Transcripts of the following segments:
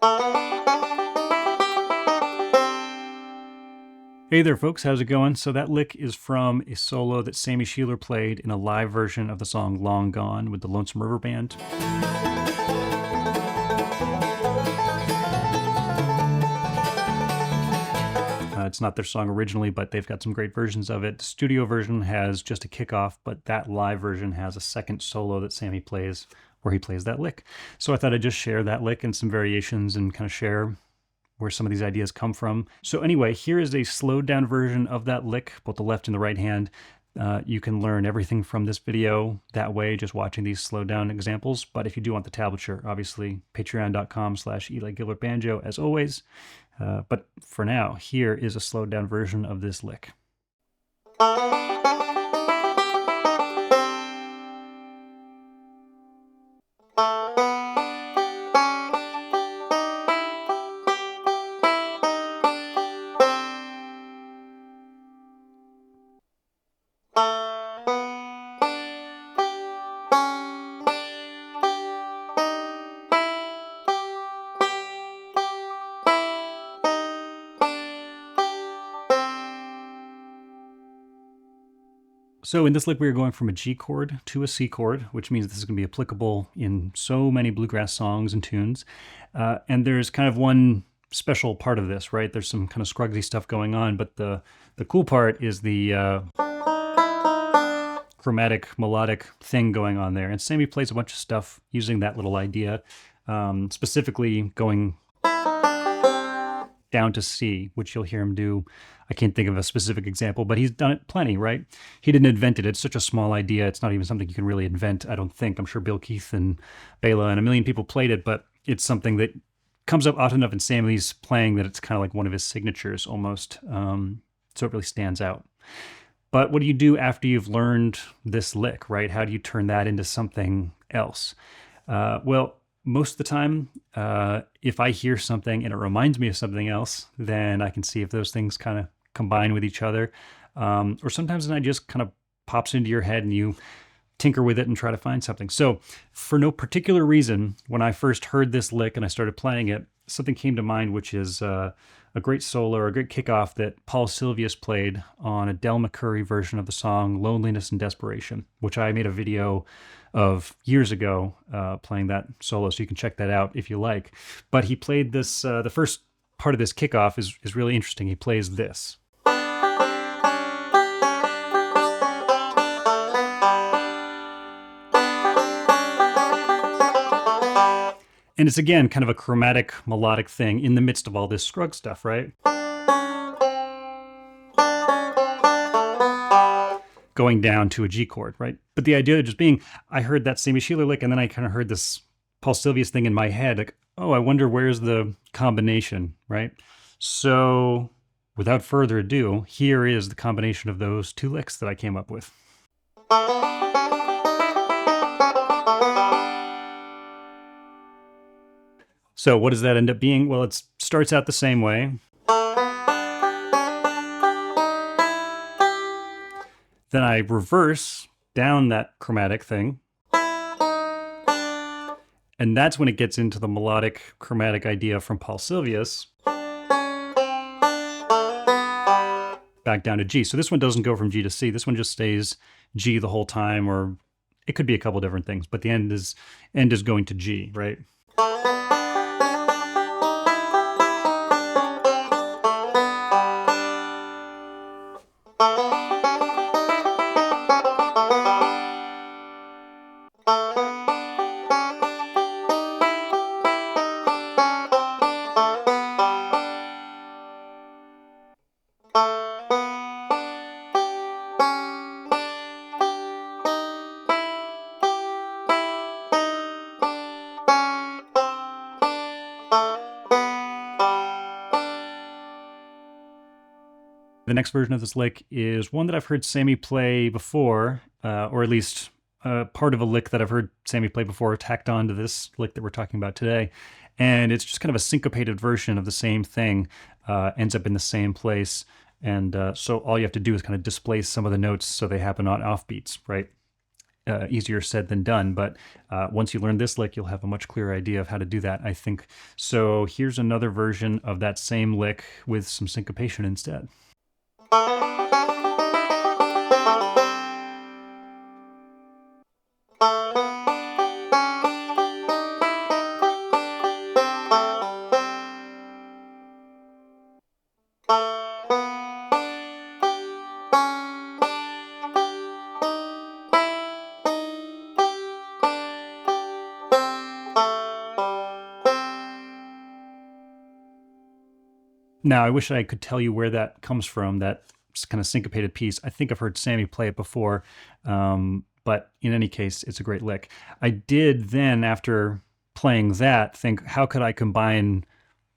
Hey there folks, how's it going? So that lick is from a solo that Sammy Shelor played in a live version of the song Long Gone with the Lonesome River Band. It's not their song originally, but they've got some great versions of it. The studio version has just a kickoff, but that live version has a second solo that Sammy plays where he plays that lick. So I thought I'd just share that lick and some variations and kind of share where some of these ideas come from. So anyway, here is a slowed down version of that lick, both the left and the right hand. You can learn everything from this video that way, just watching these slowed down examples. But if you do want the tablature, obviously patreon.com/EliGilbertBanjo as always. But for now, here is a slowed down version of this lick. So in this lick, we are going from a G chord to a C chord, which means this is going to be applicable in so many bluegrass songs and tunes. And there's kind of one special part of this, right? There's some kind of scrugsy stuff going on, but the cool part is the chromatic, melodic thing going on there. And Sammy plays a bunch of stuff using that little idea, specifically going down to C, which you'll hear him do. I can't think of a specific example, but he's done it plenty, right? He didn't invent it. It's such a small idea. It's not even something you can really invent, I don't think. I'm sure Bill Keith and Bela and a million people played it, but it's something that comes up often enough in Sammy's playing that it's kind of like one of his signatures almost. So it really stands out. But what do you do after you've learned this lick, right? How do you turn that into something else? Well, most of the time, if I hear something and it reminds me of something else, then I can see if those things kind of combine with each other. Or sometimes it just kind of pops into your head and you tinker with it and try to find something. So for no particular reason, when I first heard this lick and I started playing it, something came to mind, which is a great solo or a great kickoff that Paul Sylvius played on a Del McCoury version of the song Loneliness and Desperation, which I made a video of years ago playing that solo, so you can check that out if you like. But he played this, the first part of this kickoff is really interesting. He plays this. And it's again kind of a chromatic, melodic thing in the midst of all this scrug stuff, right? Going down to a G chord, right? But the idea just being, I heard that Sammy Shelor lick, and then I kind of heard this Paul Sylvius thing in my head, like, oh, I wonder where's the combination, right? So without further ado, here is the combination of those two licks that I came up with. So what does that end up being? Well, it starts out the same way. Then I reverse down that chromatic thing. And that's when it gets into the melodic chromatic idea from Paul Sylvius. Back down to G. So this one doesn't go from G to C. This one just stays G the whole time, or it could be a couple different things, but the end is going to G, right? The next version of this lick is one that I've heard Sammy play before, or at least part of a lick that I've heard Sammy play before tacked on to this lick that we're talking about today. And it's just kind of a syncopated version of the same thing, ends up in the same place. And so all you have to do is kind of displace some of the notes so they happen on offbeats, right? easier said than done. But once you learn this lick, you'll have a much clearer idea of how to do that, I think. So here's another version of that same lick with some syncopation instead. Now, I wish I could tell you where that comes from, that kind of syncopated piece. I think I've heard Sammy play it before, but in any case, it's a great lick. I did then, after playing that, think, how could I combine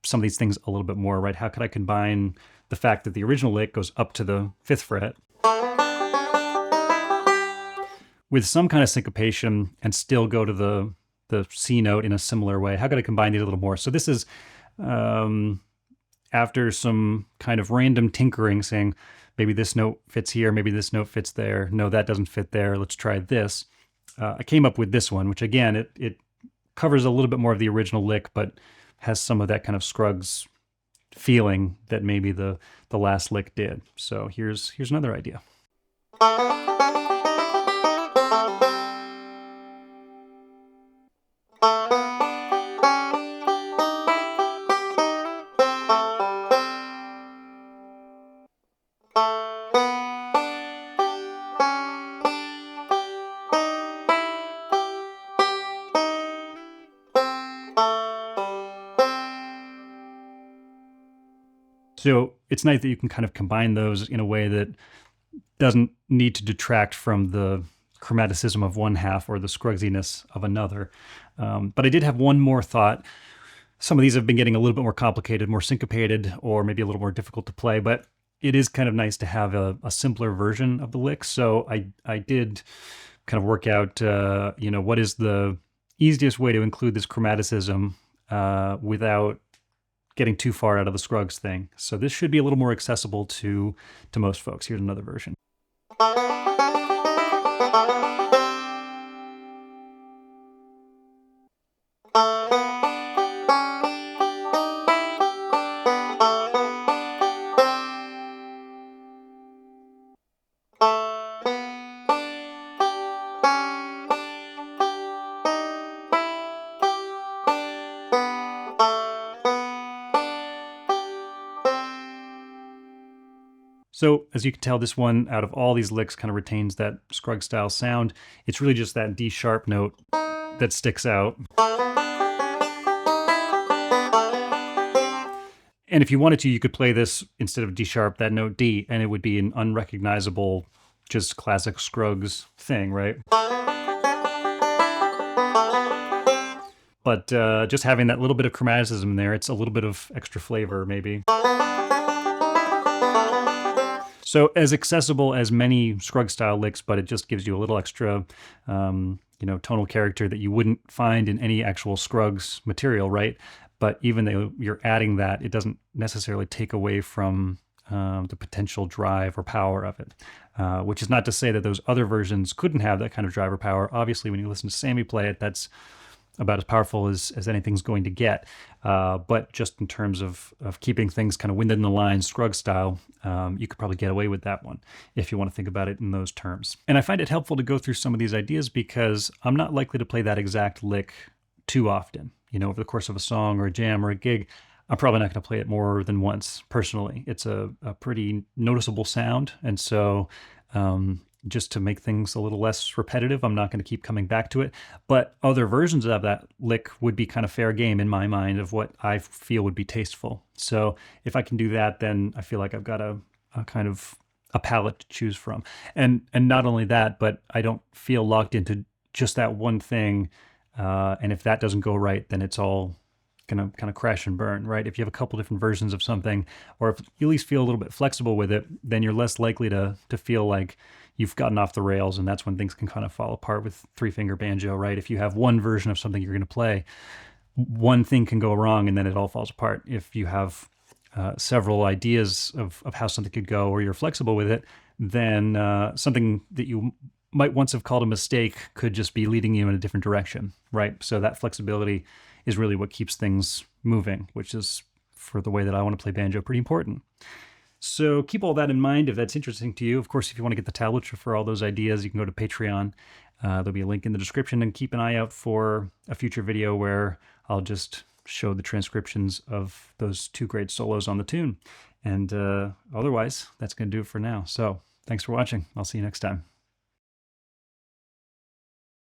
some of these things a little bit more, right? How could I combine the fact that the original lick goes up to the 5th fret with some kind of syncopation and still go to the C note in a similar way? How could I combine these a little more? So this is... after some kind of random tinkering, saying, maybe this note fits here, maybe this note fits there. No, that doesn't fit there. Let's try this. I came up with this one, which again, it covers a little bit more of the original lick, but has some of that kind of Scruggs feeling that maybe the last lick did. So here's another idea. So it's nice that you can kind of combine those in a way that doesn't need to detract from the chromaticism of one half or the Scruggsiness of another. But I did have one more thought. Some of these have been getting a little bit more complicated, more syncopated, or maybe a little more difficult to play, but it is kind of nice to have a simpler version of the lick. So I did kind of work out, what is the easiest way to include this chromaticism without getting too far out of the Scruggs thing. So this should be a little more accessible to most folks. Here's another version. So as you can tell, this one, out of all these licks, kind of retains that Scruggs style sound. It's really just that D sharp note that sticks out. And if you wanted to, you could play this instead of D sharp, that note D, and it would be an unrecognizable, just classic Scruggs thing, right? But just having that little bit of chromaticism in there, it's a little bit of extra flavor, maybe. So as accessible as many Scruggs style licks, but it just gives you a little extra, tonal character that you wouldn't find in any actual Scruggs material, right? But even though you're adding that, it doesn't necessarily take away from the potential drive or power of it. Which is not to say that those other versions couldn't have that kind of drive or power. Obviously, when you listen to Sammy play it, that's about as powerful as anything's going to get. But just in terms of keeping things kind of within the lines, Scruggs style, you could probably get away with that one if you want to think about it in those terms. And I find it helpful to go through some of these ideas because I'm not likely to play that exact lick too often. Over the course of a song or a jam or a gig, I'm probably not going to play it more than once, personally. It's a pretty noticeable sound, and so just to make things a little less repetitive, I'm not going to keep coming back to it. But other versions of that lick would be kind of fair game in my mind of what I feel would be tasteful. So if I can do that, then I feel like I've got a kind of a palette to choose from. And not only that, but I don't feel locked into just that one thing. And if that doesn't go right, then it's all gonna kind of crash and burn, right? If you have a couple different versions of something, or if you at least feel a little bit flexible with it, then you're less likely to feel like you've gotten off the rails, and that's when things can kind of fall apart with three-finger banjo, right? If you have one version of something you're going to play, one thing can go wrong and then it all falls apart. If you have several ideas of how something could go, or you're flexible with it, then something that you might once have called a mistake could just be leading you in a different direction, right? So that flexibility is really what keeps things moving, which is, for the way that I want to play banjo, pretty important. So keep all that in mind if that's interesting to you. Of course, if you want to get the tablature for all those ideas, you can go to Patreon. There'll be a link in the description, and keep an eye out for a future video where I'll just show the transcriptions of those 2 great solos on the tune. And otherwise, that's going to do it for now. So thanks for watching. I'll see you next time.